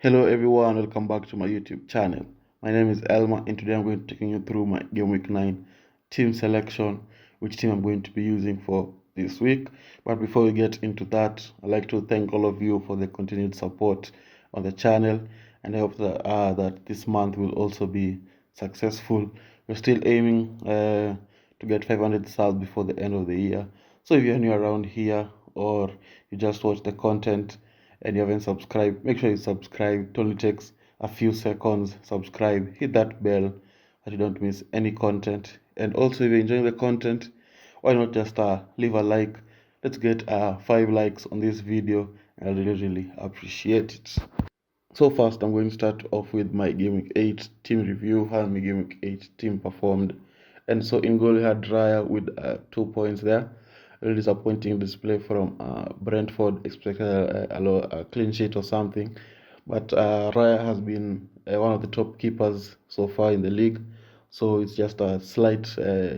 Hello everyone, welcome back to my YouTube channel. My name is Elma and today I'm going to be taking you through my Gameweek 9 team selection, which team I'm going to be using for this week. But before we get into that, I'd like to thank all of you for the continued support on the channel, and I hope that this month will also be successful. We're still aiming to get 500 subs before the end of the year. So if you're new around here or you just watch the content and you haven't subscribed, make sure you subscribe. It only takes a few seconds. Subscribe, hit that bell that you don't miss any content. And also, if you're enjoying the content, why not just leave a like? Let's get 5 likes on this video, and I really appreciate it. So first, I'm going to start off with my Gameweek 8 team review, how my Gameweek 8 team performed. And so in goal, we had Raya with 2 points there. A disappointing display from Brentford, expected a clean sheet or something. But Raya has been one of the top keepers so far in the league. So it's just a slight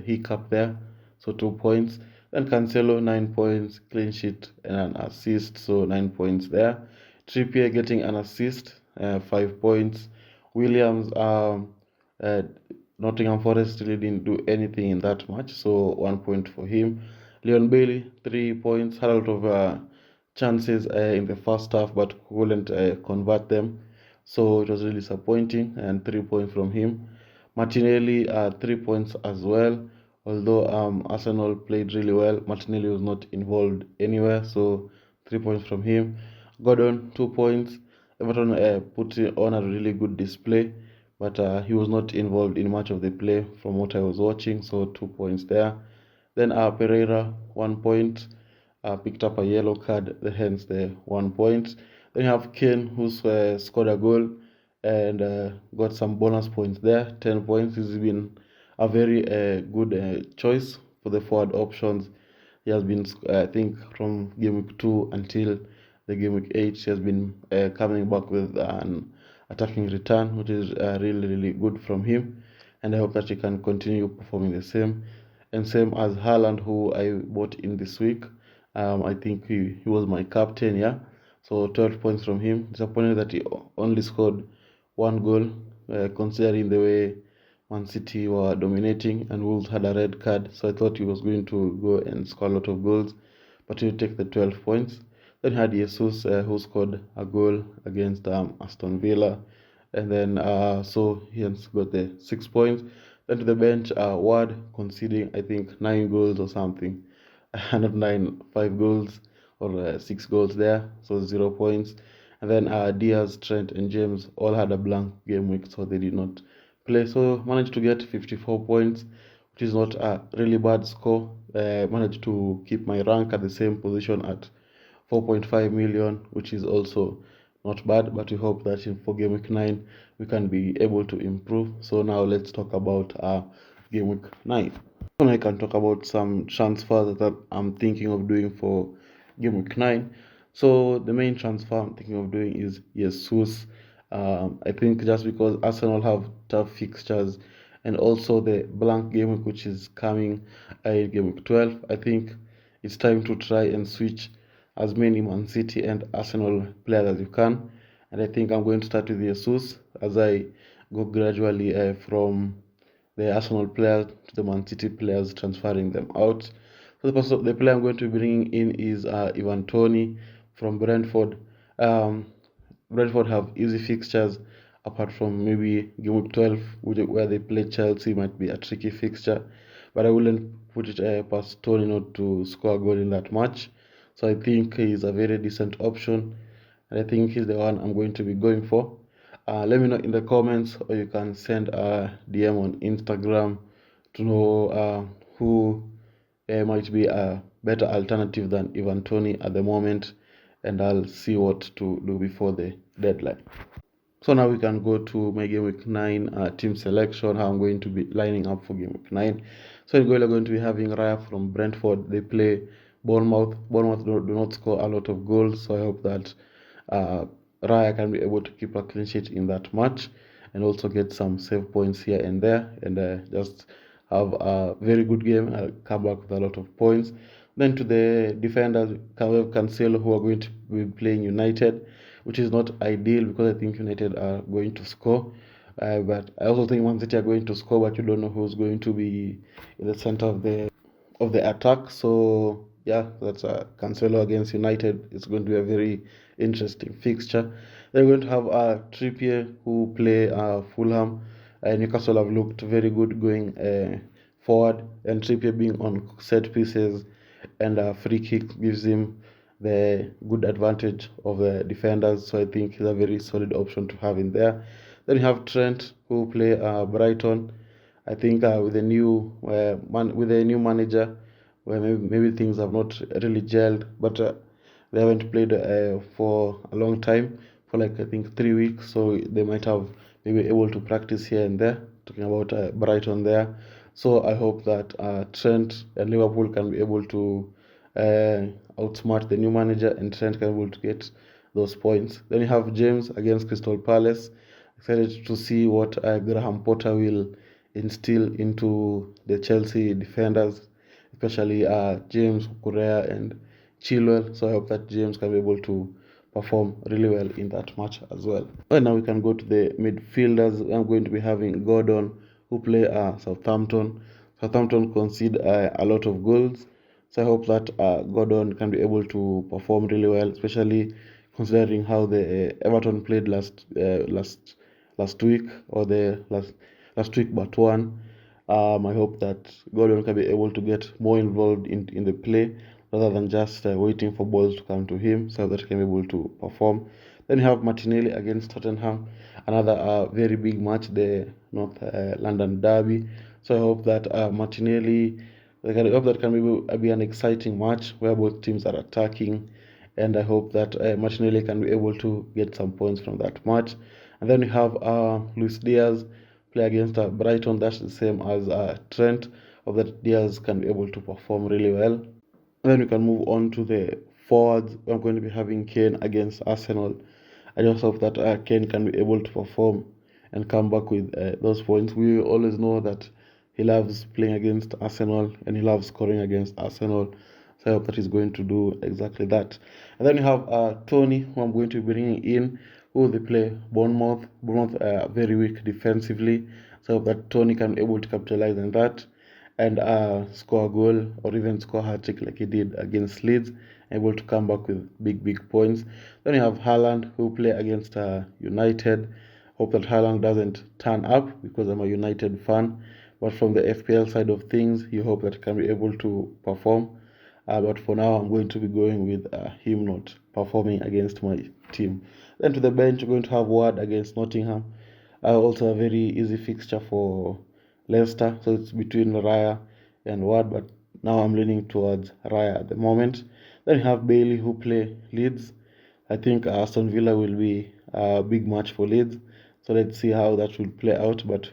hiccup there. So 2 points. Then Cancelo, 9 points, clean sheet and an assist. So 9 points there. Trippier getting an assist, 5 points. Williams, Nottingham Forest really didn't do anything in that match, so 1 point for him. Leon Bailey, 3 points, had a lot of chances in the first half, but couldn't convert them, so it was really disappointing, and 3 points from him. Martinelli, 3 points as well, although Arsenal played really well. Martinelli was not involved anywhere, so 3 points from him. Gordon, 2 points. Everton put on a really good display, but he was not involved in much of the play from what I was watching, so 2 points there. Then Pereira, 1 point, picked up a yellow card, hence the 1 point. Then you have Kane, who's scored a goal and got some bonus points there, 10 points. He's been a very good choice for the forward options. He has been, I think, from game week 2 until the game week 8, he has been coming back with an attacking return, which is really good from him. And I hope that he can continue performing the same. And same as Haaland, who I bought in this week. I think he was my captain, yeah. So 12 points from him. Disappointed that he only scored 1 goal, considering the way Man City were dominating and Wolves had a red card. So I thought he was going to go and score a lot of goals, but he'll take the 12 points. Then he had Jesus, who scored a goal against Aston Villa. And then, so he has got the 6 points. Then to the bench, Ward conceding, I think, 9 goals or something. Not 9, 5 goals or 6 goals there. So 0 points. And then Diaz, Trent, and James all had a blank game week, so they did not play. So managed to get 54 points, which is not a really bad score. Managed to keep my rank at the same position at 4.5 million, which is also not bad, but we hope that for game week 9 we can be able to improve. So now let's talk about game week 9. And I can talk about some transfers that I'm thinking of doing for game week 9. So the main transfer I'm thinking of doing is Jesus. I think just because Arsenal have tough fixtures and also the blank game week which is coming in game week 12, I think it's time to try and switch as many Man City and Arsenal players as you can. And I think I'm going to start with Jesus as I go gradually from the Arsenal players to the Man City players, transferring them out. So the player I'm going to be bringing in is Ivan Toney from Brentford. Brentford have easy fixtures apart from maybe game week 12 where they play Chelsea, might be a tricky fixture, but I wouldn't put it past Toney not to score a goal in that match. So I think he's a very decent option, and I think he's the one I'm going to be going for. Let me know in the comments, or you can send a DM on Instagram to know who might be a better alternative than Ivan Toney at the moment, and I'll see what to do before the deadline. So now we can go to my game week 9 team selection, how I'm going to be lining up for game week 9. So in goal, we're going to be having Raya from Brentford. They play Bournemouth. Bournemouth do not score a lot of goals, so I hope that Raya can be able to keep a clean sheet in that match and also get some save points here and there, and just have a very good game and come back with a lot of points. Then to the defenders, Cancelo, who are going to be playing United. which is not ideal because I think United are going to score. But I also think Man City are going to score, but you don't know who's going to be in the center of the attack. So yeah, that's Cancelo against United. It's going to be a very interesting fixture. They're going to have Trippier who play Fulham. Newcastle have looked very good going forward, and Trippier being on set pieces and a free kick gives him the good advantage of the defenders. So I think he's a very solid option to have in there. Then you have Trent who play Brighton. I think with a new manager, where maybe things have not really gelled, but they haven't played for a long time, for like I think 3 weeks, so they might have maybe able to practice here and there. Talking about Brighton there, so I hope that Trent and Liverpool can be able to outsmart the new manager, and Trent can be able to get those points. Then you have James against Crystal Palace. Excited to see what Graham Potter will instill into the Chelsea defenders, especially James, Correa, and Chilwell. So I hope that James can be able to perform really well in that match as well. And now we can go to the midfielders. I'm going to be having Gordon, who play Southampton. Southampton concede a lot of goals, so I hope that Gordon can be able to perform really well, especially considering how the Everton played last week, or the last week but one. I hope that Gordon can be able to get more involved in the play rather than just waiting for balls to come to him, so that he can be able to perform. Then you have Martinelli against Tottenham, another very big match, the North London derby. So I hope that Martinelli, I hope that can be an exciting match where both teams are attacking, and I hope that Martinelli can be able to get some points from that match. And then we have Luis Diaz play against Brighton. That's the same as Trent. Hope that Diaz can be able to perform really well. And then we can move on to the forwards. I'm going to be having Kane against Arsenal. I just hope that Kane can be able to perform and come back with those points. We always know that he loves playing against Arsenal and he loves scoring against Arsenal. So I hope that he's going to do exactly that. And then you have Tony, who I'm going to be bringing in, who they play Bournemouth. Bournemouth very weak defensively. So I hope that Tony can be able to capitalize on that and score a goal or even score a hat-trick like he did against Leeds, able to come back with big points. Then you have Haaland, who play against United. Hope that Haaland doesn't turn up because I'm a United fan, but from the FPL side of things, you hope that he can be able to perform. But for now, I'm going to be going with him not performing against my team. Then to the bench, we're going to have Ward against Nottingham. Also a very easy fixture for Leicester, so it's between Raya and Ward, but now I'm leaning towards Raya at the moment. Then you have Bailey, who play Leeds. I think Aston Villa will be a big match for Leeds, so let's see how that will play out. But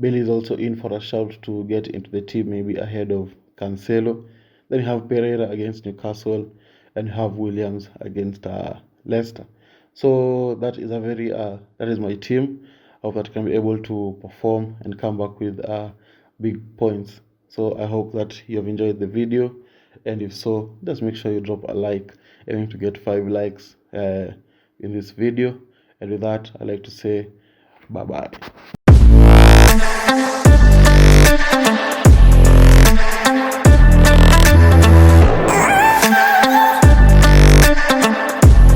Bailey is also in for a shout to get into the team, maybe ahead of Cancelo. Then you have Pereira against Newcastle, and you have Williams against Leicester. So that is my team. I hope that can be able to perform and come back with big points. So I hope that you have enjoyed the video, and if so, just make sure you drop a like. Aiming to get 5 likes in this video. And with that, I like to say bye bye.